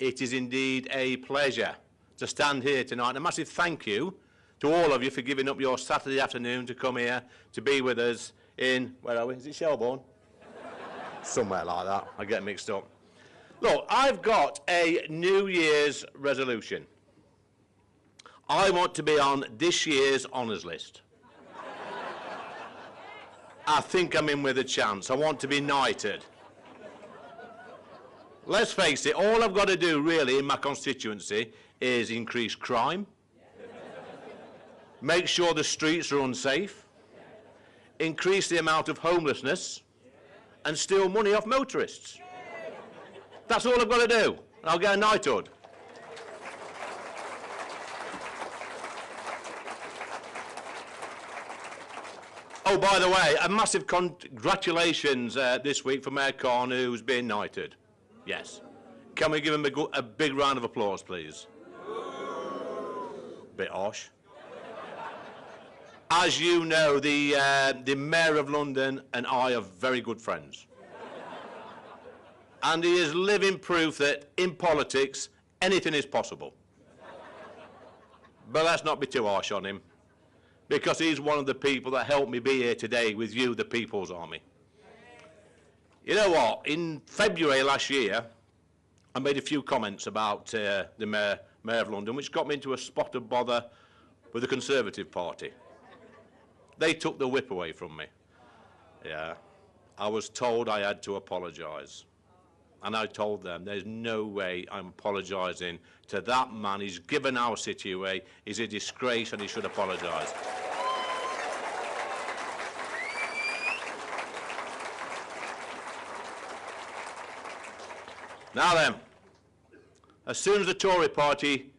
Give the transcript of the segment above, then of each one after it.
it is indeed a pleasure to stand here tonight. And a massive thank you to all of you for giving up your Saturday afternoon to come here to be with us in, where are we? Is it Shelbourne? Somewhere like that. I get mixed up. Look, I've got a New Year's resolution. I want to be on this year's honours list. I think I'm in with a chance. I want to be knighted. Let's face it, all I've got to do really in my constituency is increase crime, make sure the streets are unsafe, increase the amount of homelessness, and steal money off motorists. That's all I've got to do, and I'll get a knighthood. Oh, by the way, a massive congratulations this week for Mayor Khan, who's been knighted. Yes. Can we give him a big round of applause, please? Bit harsh. As you know, the Mayor of London and I are very good friends. And he is living proof that in politics, anything is possible. But let's not be too harsh on him, because he's one of the people that helped me be here today with you, the People's Army. You know what? In February last year, I made a few comments about the Mayor of London, which got me into a spot of bother with the Conservative Party. They took the whip away from me. Yeah. I was told I had to apologise. And I told them, there's no way I'm apologising to that man. He's given our city away. He's a disgrace and he should apologise. Now then, as soon as the Tory party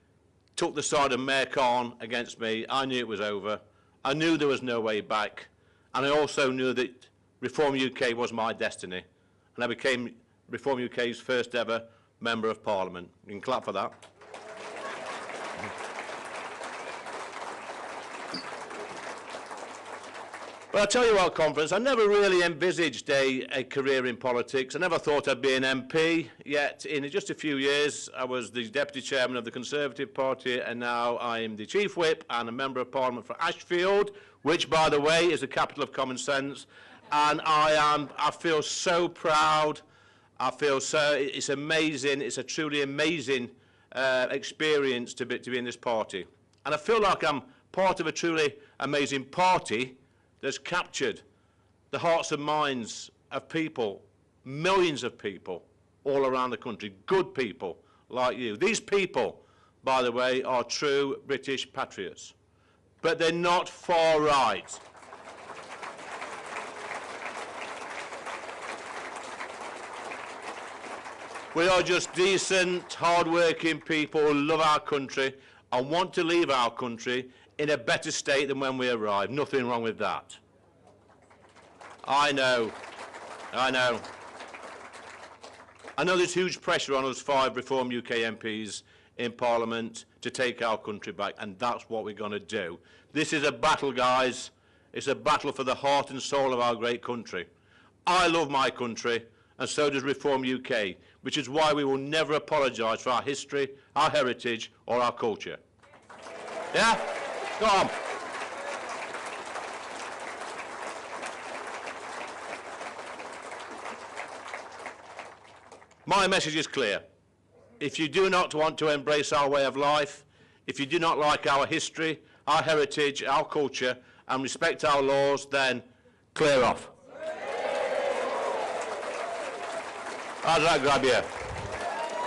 took the side of Mayor Khan against me, I knew it was over. I knew there was no way back. And I also knew that Reform UK was my destiny. And I became Reform UK's first ever Member of Parliament. You can clap for that. But I'll tell you what, conference, I never really envisaged a career in politics. I never thought I'd be an MP, yet in just a few years I was the Deputy Chairman of the Conservative Party, and now I am the Chief Whip and a Member of Parliament for Ashfield, which, by the way, is the capital of common sense. And I feel so proud. It's amazing. It's a truly amazing experience to be in this party. And I feel like I'm part of a truly amazing party that's captured the hearts and minds of people, millions of people all around the country, good people like you. These people, by the way, are true British patriots, but they're not far right. We are just decent, hard-working people who love our country and want to leave our country in a better state than when we arrived. Nothing wrong with that. I know. I know there's huge pressure on us 5 Reform UK MPs in Parliament to take our country back, and that's what we're going to do. This is a battle, guys. It's a battle for the heart and soul of our great country. I love my country, and so does Reform UK, which is why we will never apologise for our history, our heritage, or our culture. Yeah? Go on. My message is clear. If you do not want to embrace our way of life, if you do not like our history, our heritage, our culture, and respect our laws, then clear off. How does that grab you?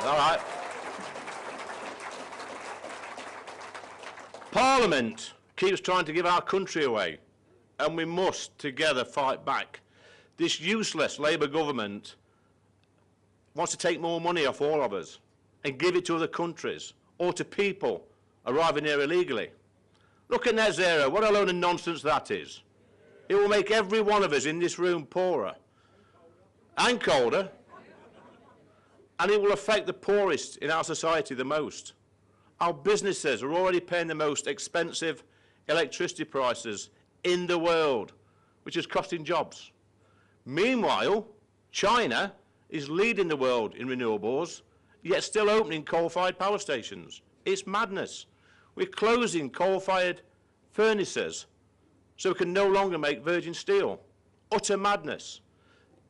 All right. Parliament keeps trying to give our country away, and we must together fight back. This useless Labour government wants to take more money off all of us and give it to other countries or to people arriving here illegally. Look at net zero. What a load of nonsense that is. It will make every one of us in this room poorer and colder, and it will affect the poorest in our society the most. Our businesses are already paying the most expensive electricity prices in the world, which is costing jobs. Meanwhile, China is leading the world in renewables, yet still opening coal-fired power stations. It's madness. We're closing coal-fired furnaces so we can no longer make virgin steel. Utter madness.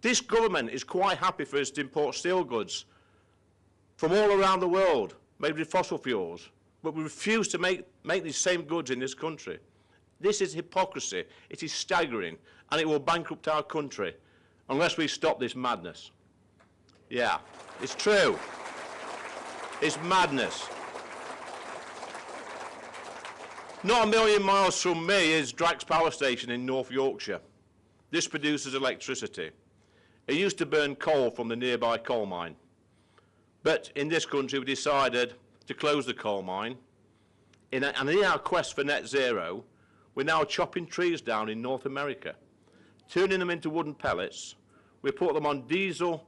This government is quite happy for us to import steel goods from all around the world, made with fossil fuels, but we refuse to make these same goods in this country. This is hypocrisy. It is staggering, and it will bankrupt our country unless we stop this madness. Yeah, it's true. It's madness. Not a million miles from me is Drax Power Station in North Yorkshire. This produces electricity. It used to burn coal from the nearby coal mine. But in this country, we decided to close the coal mine. And in our quest for net zero, we're now chopping trees down in North America, turning them into wooden pellets. We put them on diesel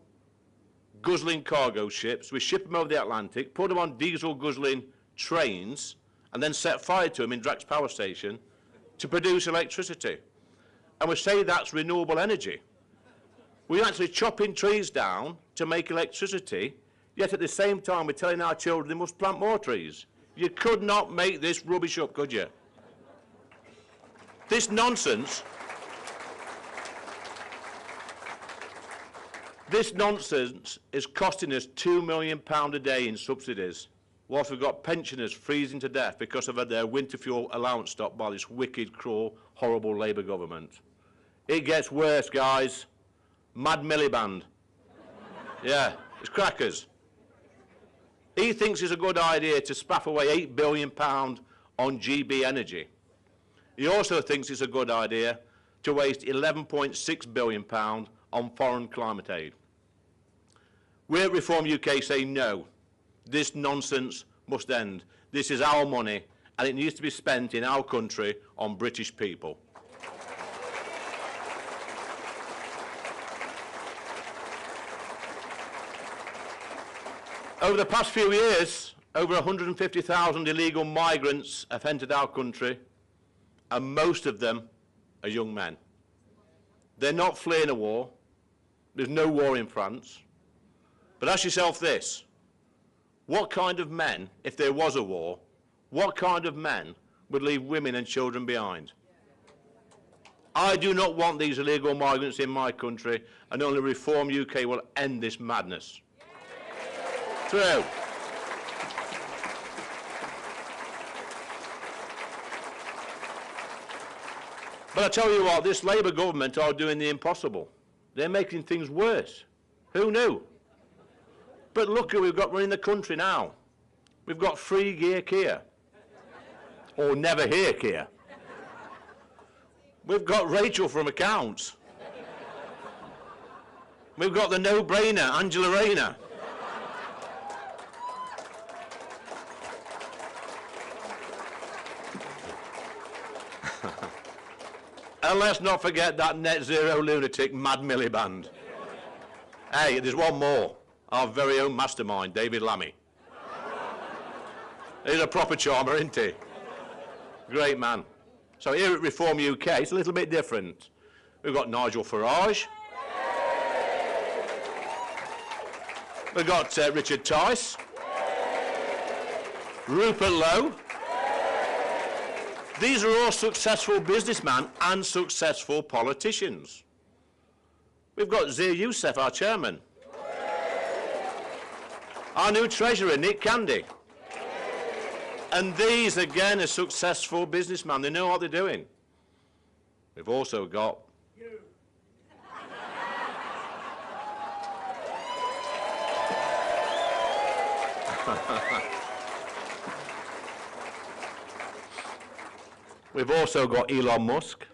guzzling cargo ships. We ship them over the Atlantic, put them on diesel guzzling trains, and then set fire to them in Drax Power Station to produce electricity. And we say that's renewable energy. We're actually chopping trees down to make electricity, yet at the same time we're telling our children they must plant more trees. You could not make this rubbish up, could you? This nonsense is costing us £2 million a day in subsidies, whilst we've got pensioners freezing to death because of their winter fuel allowance stopped by this wicked, cruel, horrible Labour government. It gets worse, guys. Mad Miliband. Yeah, it's crackers. He thinks it's a good idea to spaff away £8 billion on GB energy. He also thinks it's a good idea to waste £11.6 billion on foreign climate aid. We at Reform UK say no. This nonsense must end. This is our money, and it needs to be spent in our country on British people. Over the past few years, over 150,000 illegal migrants have entered our country, and most of them are young men. They're not fleeing a war. There's no war in France. But ask yourself this: what kind of men, if there was a war, what kind of men would leave women and children behind? I do not want these illegal migrants in my country, and only Reform UK will end this madness. True. But I tell you what, this Labour government are doing the impossible. They're making things worse. Who knew? But look who we've got running the country now. We've got free gear Kia. Or never hear Kia. We've got Rachel from accounts. We've got the no-brainer, Angela Rayner. And let's not forget that net zero lunatic, Mad Miliband. Hey, there's one more. Our very own mastermind, David Lammy. He's a proper charmer, isn't he? Great man. So here at Reform UK, it's a little bit different. We've got Nigel Farage. We've got Richard Tice. Rupert Lowe. These are all successful businessmen and successful politicians. We've got Zia Youssef, our chairman. Our new treasurer, Nick Candy. And these, again, are successful businessmen. They know what they're doing. We've also got... you. We've also got Elon Musk.